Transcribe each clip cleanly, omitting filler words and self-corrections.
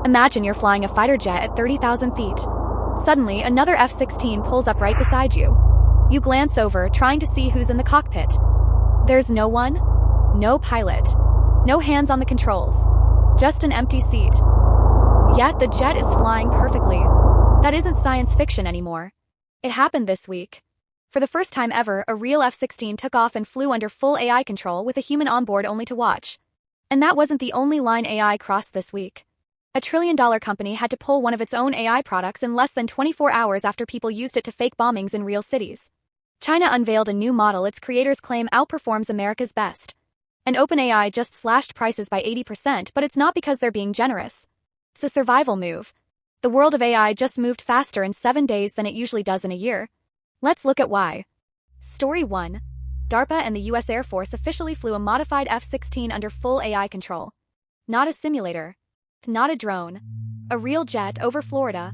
Imagine you're flying a fighter jet at 30,000 feet. Suddenly, another F-16 pulls up right beside you. You glance over, trying to see who's in the cockpit. There's no one, no pilot, no hands on the controls, just an empty seat. Yet the jet is flying perfectly. That isn't science fiction anymore. It happened this week. For the first time ever, a real F-16 took off and flew under full AI control with a human on board only to watch. And that wasn't the only line AI crossed this week. A trillion-dollar company had to pull one of its own AI products in less than 24 hours after people used it to fake bombings in real cities. China unveiled a new model its creators claim outperforms America's best. And OpenAI just slashed prices by 80%, but it's not because they're being generous. It's a survival move. The world of AI just moved faster in 7 days than it usually does in a year. Let's look at why. Story 1. DARPA and the US Air Force officially flew a modified F-16 under full AI control. Not a simulator. Not a drone. A real jet over Florida.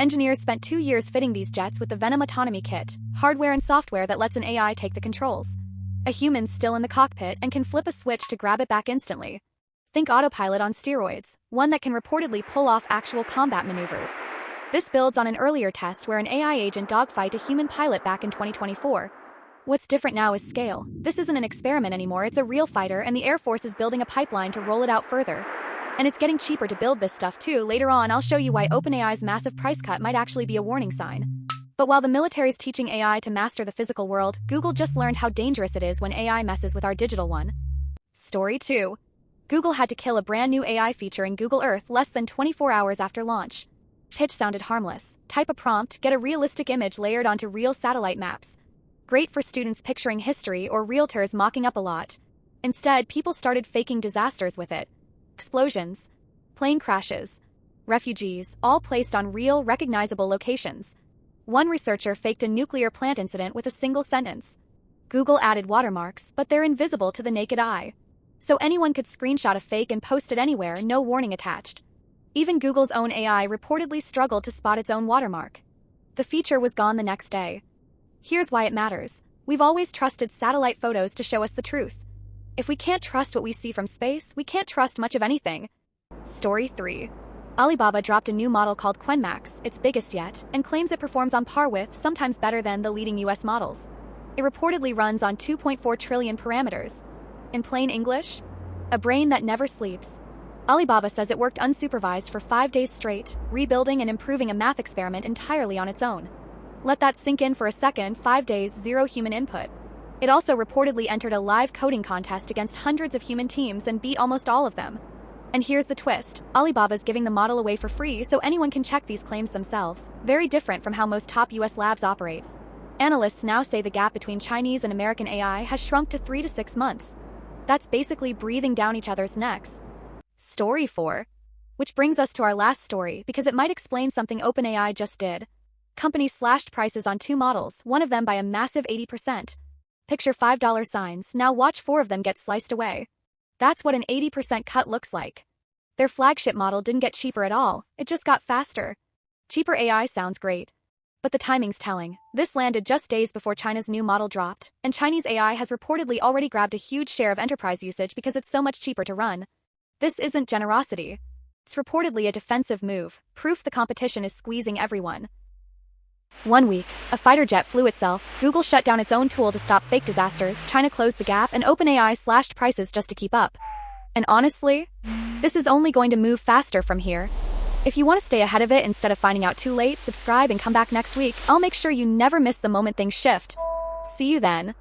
Engineers spent 2 years fitting these jets with the Venom Autonomy Kit, hardware and software that lets an AI take the controls. A human's still in the cockpit and can flip a switch to grab it back instantly. Think autopilot on steroids, one that can reportedly pull off actual combat maneuvers. This builds on an earlier test where an AI agent dogfight a human pilot back in 2024. What's different now is scale. This isn't an experiment anymore, it's a real fighter, and the Air Force is building a pipeline to roll it out further. And it's getting cheaper to build this stuff too. Later on, I'll show you why OpenAI's massive price cut might actually be a warning sign. But while the military's teaching AI to master the physical world, Google just learned how dangerous it is when AI messes with our digital one. Story 2. Google had to kill a brand new AI feature in Google Earth less than 24 hours after launch. Pitch sounded harmless. Type a prompt, get a realistic image layered onto real satellite maps. Great for students picturing history or realtors mocking up a lot. Instead, people started faking disasters with it. Explosions, plane crashes, refugees, all placed on real, recognizable locations. One researcher faked a nuclear plant incident with a single sentence. Google added watermarks, but they're invisible to the naked eye. So anyone could screenshot a fake and post it anywhere, no warning attached. Even Google's own AI reportedly struggled to spot its own watermark. The feature was gone the next day. Here's why it matters. We've always trusted satellite photos to show us the truth. If we can't trust what we see from space, we can't trust much of anything. Story 3. Alibaba dropped a new model called QuanMax, its biggest yet, and claims it performs on par with, sometimes better than, the leading US models. It reportedly runs on 2.4 trillion parameters. In plain English, a brain that never sleeps. Alibaba says it worked unsupervised for 5 days straight, rebuilding and improving a math experiment entirely on its own. Let that sink in for a second. 5 days, zero human input. It also reportedly entered a live coding contest against hundreds of human teams and beat almost all of them. And here's the twist. Alibaba's giving the model away for free so anyone can check these claims themselves. Very different from how most top US labs operate. Analysts now say the gap between Chinese and American AI has shrunk to 3 to 6 months. That's basically breathing down each other's necks. Story 4. Which brings us to our last story because it might explain something OpenAI just did. Companies slashed prices on 2 models, one of them by a massive 80%. Picture $5 signs, now watch 4 of them get sliced away. That's what an 80% cut looks like. Their flagship model didn't get cheaper at all, it just got faster. Cheaper AI sounds great. But the timing's telling. This landed just days before China's new model dropped, and Chinese AI has reportedly already grabbed a huge share of enterprise usage because it's so much cheaper to run. This isn't generosity. It's reportedly a defensive move, proof the competition is squeezing everyone. 1 week, a fighter jet flew itself, Google shut down its own tool to stop fake disasters, China closed the gap, and OpenAI slashed prices just to keep up. And honestly, this is only going to move faster from here. If you want to stay ahead of it instead of finding out too late, subscribe and come back next week. I'll make sure you never miss the moment things shift. See you then.